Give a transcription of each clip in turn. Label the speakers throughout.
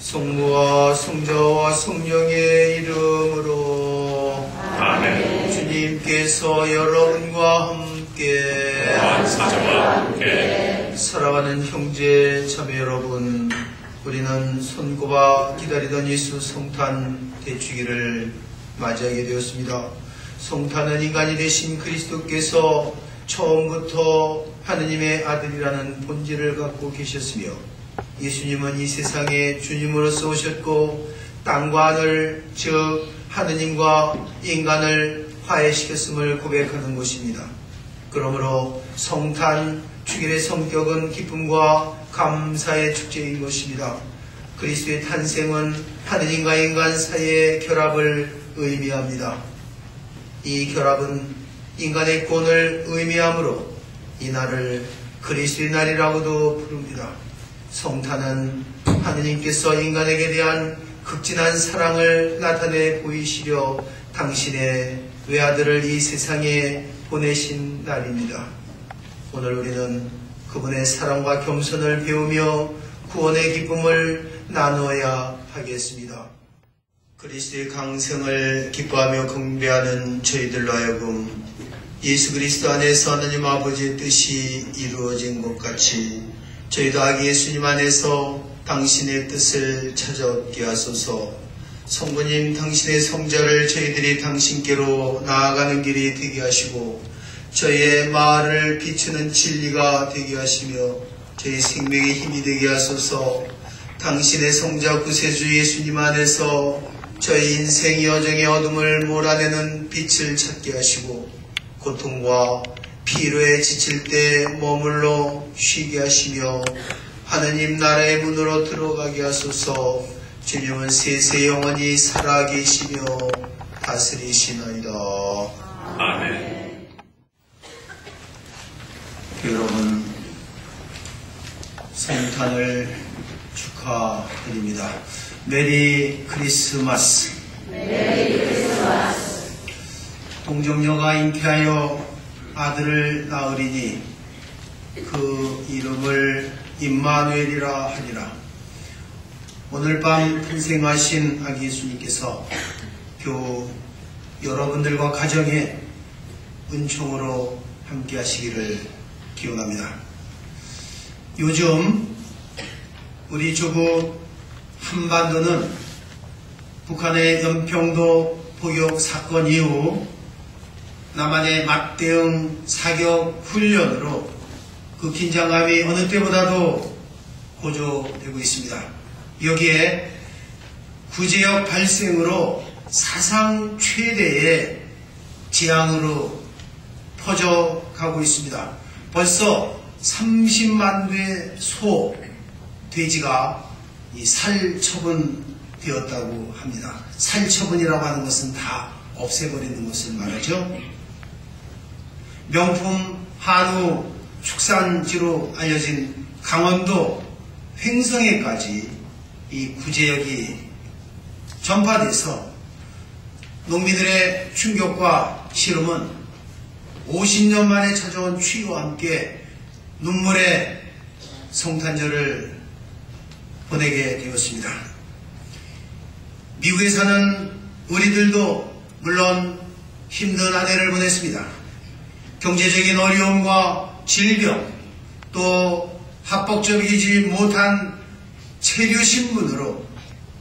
Speaker 1: 성부와 성자와 성령의 이름으로
Speaker 2: 아멘.
Speaker 1: 주님께서 여러분과 함께
Speaker 2: 사자와 함께
Speaker 1: 사랑하는 형제 자매 여러분, 우리는 손꼽아 기다리던 예수 성탄 대축일을 맞이하게 되었습니다. 성탄은 인간이 되신 그리스도께서 처음부터 하느님의 아들이라는 본질을 갖고 계셨으며, 예수님은 이 세상에 주님으로서 오셨고 땅과 하늘, 즉 하느님과 인간을 화해시켰음을 고백하는 것입니다. 그러므로 성탄 축일의 성격은 기쁨과 감사의 축제인 것입니다. 그리스도의 탄생은 하느님과 인간 사이의 결합을 의미합니다. 이 결합은 인간의 구원을 의미하므로 이 날을 그리스도의 날이라고도 부릅니다. 성탄은 하느님께서 인간에게 대한 극진한 사랑을 나타내 보이시려 당신의 외아들을 이 세상에 보내신 날입니다. 오늘 우리는 그분의 사랑과 겸손을 배우며 구원의 기쁨을 나누어야 하겠습니다. 그리스도의 강생을 기뻐하며 경배하는 저희들로 하여금 예수 그리스도 안에서 하느님 아버지의 뜻이 이루어진 것 같이 저희도 아기 예수님 안에서 당신의 뜻을 찾아 얻게 하소서. 성부님, 당신의 성자를 저희들이 당신께로 나아가는 길이 되게 하시고 저희의 마을을 비추는 진리가 되게 하시며 저희 생명의 힘이 되게 하소서. 당신의 성자 구세주 예수님 안에서 저희 인생 여정의 어둠을 몰아내는 빛을 찾게 하시고 고통과 피로에 지칠 때 머물러 쉬게 하시며 하느님 나라의 문으로 들어가게 하소서. 주님은 세세 영원히 살아계시며 다스리시나이다.
Speaker 2: 아멘.
Speaker 1: 여러분, 성탄을 축하드립니다. 메리 크리스마스.
Speaker 3: 메리 크리스마스.
Speaker 1: 동정녀가 잉태하여 아들을 낳으리니 그 이름을 임마누엘이라 하니라. 오늘 밤 탄생하신 아기 예수님께서 여러분들과 가정에 은총으로 함께 하시기를 기원합니다. 요즘 우리 조국 한반도는 북한의 연평도 포격 사건 이후 남한의 맞대응 사격 훈련으로 그 긴장감이 어느 때보다도 고조되고 있습니다. 여기에 구제역 발생으로 사상 최대의 재앙으로 퍼져가고 있습니다. 벌써 30만 대 소, 돼지가 살처분되었다고 합니다. 살처분이라고 하는 것은 다 없애버리는 것을 말하죠. 명품 한우 축산지로 알려진 강원도 횡성에까지 이 구제역이 전파돼서 농민들의 충격과 시름은 50년 만에 찾아온 추위와 함께 눈물의 성탄절을 보내게 되었습니다. 미국에 사는 우리들도 물론 힘든 한 해를 보냈습니다. 경제적인 어려움과 질병, 또 합법적이지 못한 체류 신분으로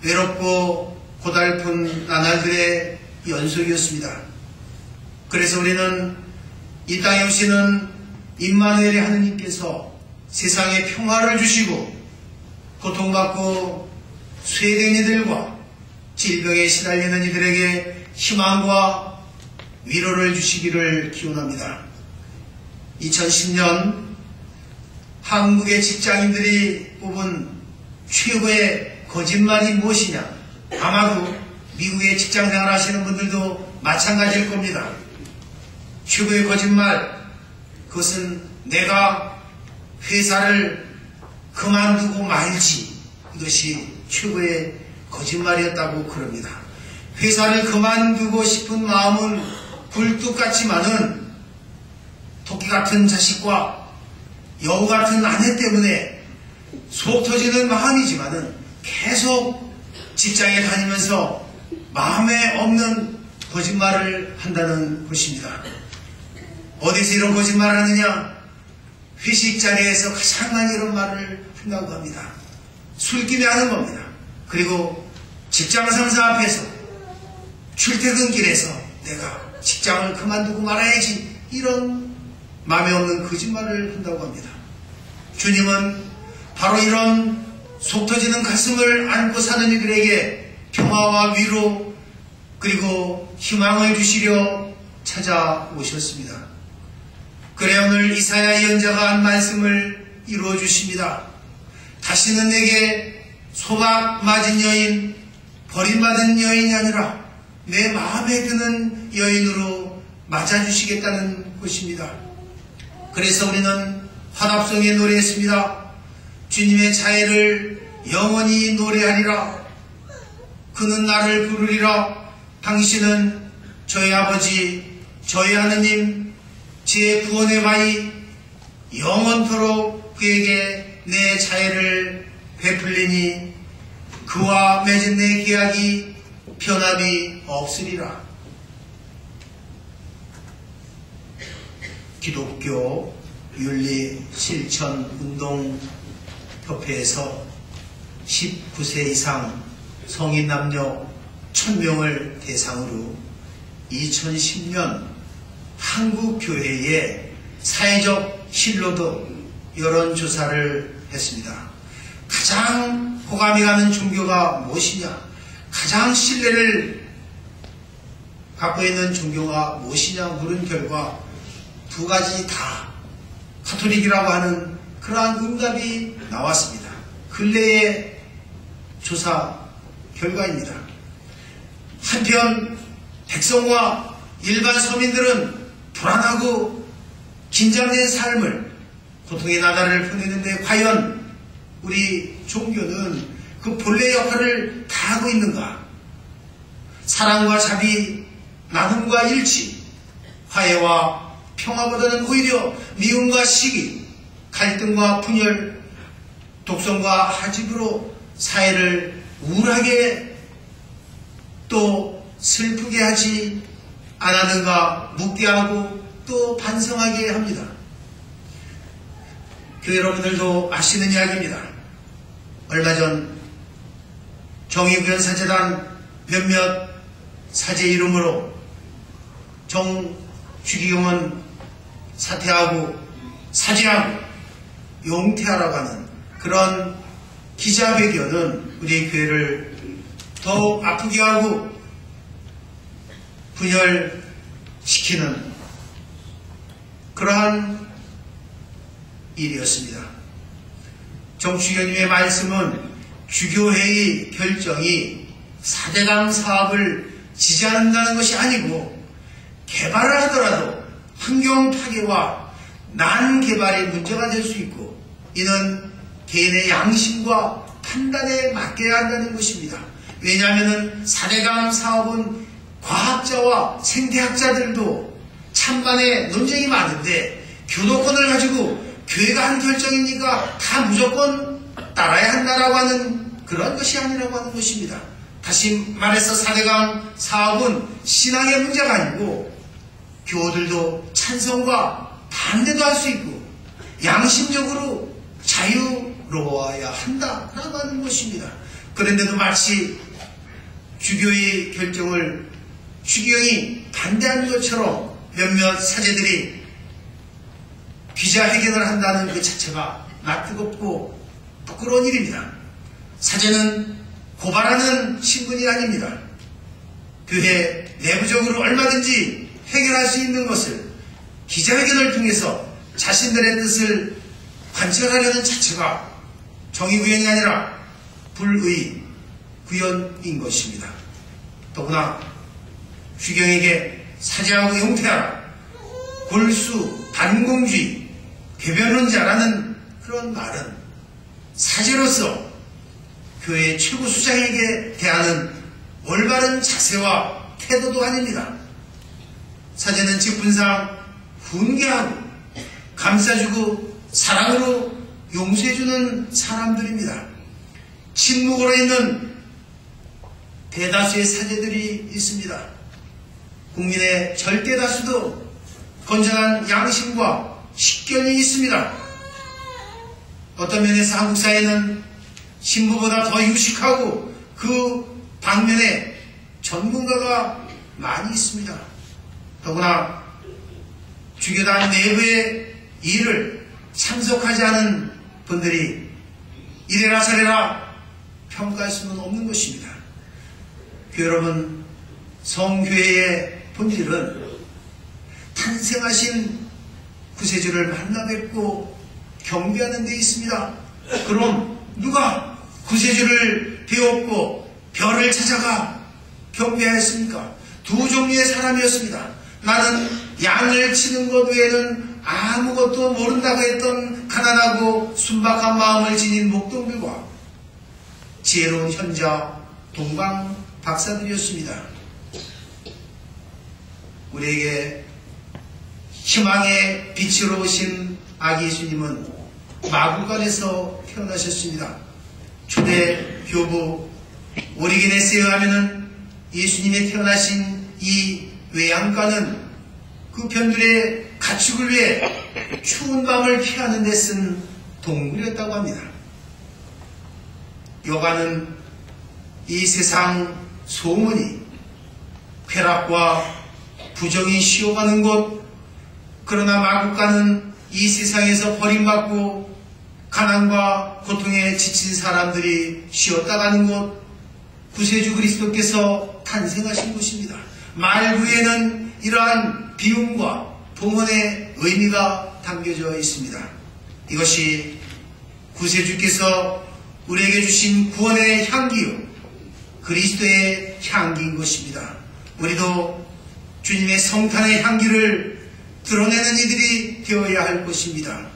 Speaker 1: 외롭고 고달픈 나날들의 연속이었습니다. 그래서 우리는 이 땅에 오시는 임마누엘의 하느님께서 세상에 평화를 주시고 고통받고 쇠된 이들과 질병에 시달리는 이들에게 희망과 위로를 주시기를 기원합니다. 2010년 한국의 직장인들이 뽑은 최고의 거짓말이 무엇이냐? 아마도 미국에 직장생활 하시는 분들도 마찬가지일 겁니다. 최고의 거짓말, 그것은 내가 회사를 그만두고 말지, 이것이 최고의 거짓말이었다고 그럽니다. 회사를 그만두고 싶은 마음은 굴뚝 같지만은 토끼 같은 자식과 여우 같은 아내 때문에 속 터지는 마음이지만은 계속 직장에 다니면서 마음에 없는 거짓말을 한다는 것입니다. 어디서 이런 거짓말을 하느냐? 회식 자리에서 가장 많이 이런 말을 한다고 합니다. 술김에 하는 겁니다. 그리고 직장 상사 앞에서 출퇴근길에서 내가 직장을 그만두고 말아야지, 이런 마음에 없는 거짓말을 한다고 합니다. 주님은 바로 이런 속 터지는 가슴을 안고 사는 이들에게 평화와 위로 그리고 희망을 주시려 찾아오셨습니다. 그래 오늘 이사야 예언자가 한 말씀을 이루어 주십니다. 다시는 내게 소박 맞은 여인, 버림받은 여인이 아니라 내 마음에 드는 여인으로 맞아주시겠다는 것입니다. 그래서 우리는 화답송에 노래했습니다. 주님의 자애를 영원히 노래하리라. 그는 나를 부르리라. 당신은 저의 아버지, 저의 하느님, 제 구원의 바위, 영원토록 그에게 내 자애를 베풀리니 그와 맺은 내 계약이 변함이 없으리라. 기독교 윤리실천운동협회에서 19세 이상 성인 남녀 1000명을 대상으로 2010년 한국교회의 사회적 신뢰도 여론조사를 했습니다. 가장 호감이 가는 종교가 무엇이냐? 가장 신뢰를 갖고 있는 종교가 무엇이냐 물은 결과 두 가지 다 가톨릭이라고 하는 그러한 응답이 나왔습니다. 근래의 조사 결과입니다. 한편 백성과 일반 서민들은 불안하고 긴장된 삶을, 고통의 나날을 보내는데 과연 우리 종교는 그 본래 역할을 다하고 있는가? 사랑과 자비, 나눔과 일치, 화해와 평화보다는 오히려 미움과 시기, 갈등과 분열, 독선과 하집으로 사회를 우울하게 또 슬프게 하지 않았는가 묻게 하고 또 반성하게 합니다. 교회 여러분들도 아시는 이야기입니다. 얼마 전 정의구현사재단 몇몇 사제 이름으로 정주기경은 사퇴하고 사죄하고 용퇴하라고 하는 그런 기자회견은 우리 교회를 더욱 아프게 하고 분열시키는 그러한 일이었습니다. 정주기경님의 말씀은 주교회의 결정이 4대강 사업을 지지한다는 것이 아니고 개발을 하더라도 환경 파괴와 난개발이 문제가 될 수 있고 이는 개인의 양심과 판단에 맡겨야 한다는 것입니다. 왜냐하면 4대강 사업은 과학자와 생태학자들도 찬반의 논쟁이 많은데 교도권을 가지고 교회가 한 결정이니까 다 무조건 따라야 한다라고 하는 그런 것이 아니라고 하는 것입니다. 다시 말해서 4대강 사업은 신앙의 문제가 아니고 교우들도 찬성과 반대도 할 수 있고 양심적으로 자유로워야 한다라고 하는 것입니다. 그런데도 마치 주교의 결정을 주교형이 반대한 것처럼 몇몇 사제들이 기자회견을 한다는 그 자체가 낯뜨겁고 부끄러운 일입니다. 사제는 고발하는 신분이 아닙니다. 교회 내부적으로 얼마든지 해결할 수 있는 것을 기자회견을 통해서 자신들의 뜻을 관철하려는 자체가 정의구현이 아니라 불의 구현인 것입니다. 더구나 주경에게 사죄하고 용퇴하라, 골수, 반공주의, 궤변론자라는 그런 말은 사제로서 교회의 최고 수장에게 대하는 올바른 자세와 태도도 아닙니다. 사제는 직분상 훈계하고 감싸주고 사랑으로 용서해주는 사람들입니다. 침묵으로 있는 대다수의 사제들이 있습니다. 국민의 절대 다수도 건전한 양심과 식견이 있습니다. 어떤 면에서 한국 사회는 신부보다 더 유식하고 그 방면에 전문가가 많이 있습니다. 더구나 주교단 내부의 일을 참석하지 않은 분들이 이래라 저래라 평가할 수는 없는 것입니다. 여러분, 성교회의 본질은 탄생하신 구세주를 만나 뵙고 경배하는 데 있습니다. 그럼 누가 구세주를 배웠고 별을 찾아가 경배하였습니까? 두 종류의 사람이었습니다. 나는 양을 치는 것 외에는 아무것도 모른다고 했던 가난하고 순박한 마음을 지닌 목동들과 지혜로운 현자 동방 박사들이었습니다. 우리에게 희망의 빛으로 오신 아기 예수님은 마구간에서 태어나셨습니다. 초대 교부 오리게네스에 의하면 예수님이 태어나신 이 외양간은 그 변들의 가축을 위해 추운 밤을 피하는 데 쓴 동굴이었다고 합니다. 여간은 이 세상 소문이 쾌락과 부정이 쉬어가는 곳, 그러나 마국간은 이 세상에서 버림받고 가난과 고통에 지친 사람들이 쉬었다 가는 곳, 구세주 그리스도께서 탄생하신 곳입니다. 말구에는 이러한 비움과 봉헌의 의미가 담겨져 있습니다. 이것이 구세주께서 우리에게 주신 구원의 향기요, 그리스도의 향기인 것입니다. 우리도 주님의 성탄의 향기를 드러내는 이들이 되어야 할 것입니다.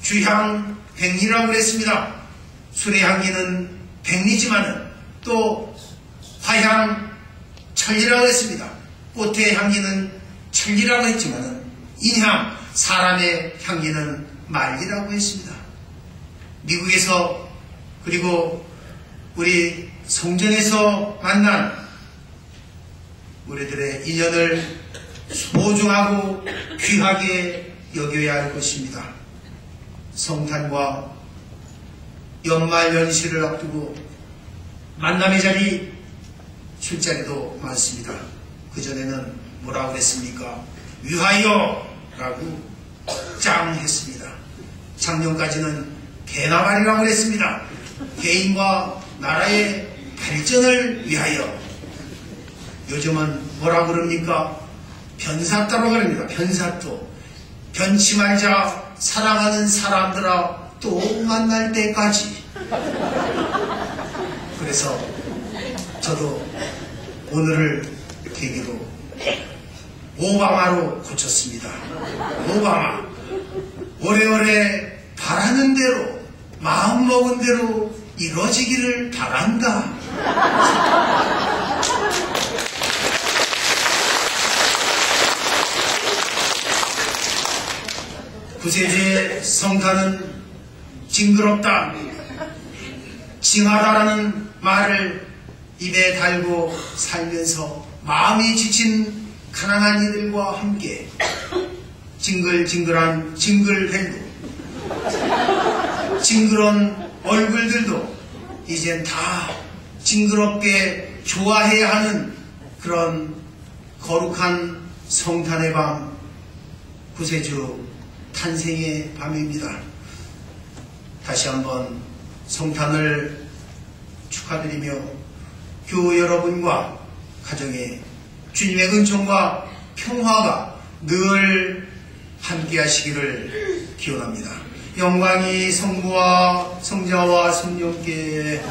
Speaker 1: 주향 백리라고 그랬습니다. 술의 향기는 백리지만은 또 화향 천리라고 했습니다. 꽃의 향기는 천리라고 했지만은 인향 사람의 향기는 말리라고 했습니다. 미국에서 그리고 우리 성전에서 만난 우리들의 인연을 소중하고 귀하게 여겨야 할 것입니다. 성탄과 연말 연시를 앞두고 만남의 자리, 술자리도 많습니다. 그전에는 뭐라고 그랬습니까? 위하여! 라고 짱 했습니다. 작년까지는 개나발이라고 그랬습니다. 개인과 나라의 발전을 위하여. 요즘은 뭐라고 그럽니까? 변사또라고 그럽니다. 변사또. 변치 말자 사랑하는 사람들아 또 만날 때까지. 그래서 저도 오늘을 계기로 오바마로 고쳤습니다. 오바마. 오래오래 바라는 대로 마음먹은 대로 이루어지기를 바란다. 구세주의 성탄은 징그럽다, 징하다라는 말을 입에 달고 살면서 마음이 지친 가난한 이들과 함께 징글징글한 징글벨도, 징그러운 얼굴들도 이젠 다 징그럽게 좋아해야 하는 그런 거룩한 성탄의 밤, 구세주 탄생의 밤입니다. 다시 한번 성탄을 축하드리며 교우 여러분과 가정에 주님의 은총과 평화가 늘 함께 하시기를 기원합니다. 영광이 성부와 성자와 성령께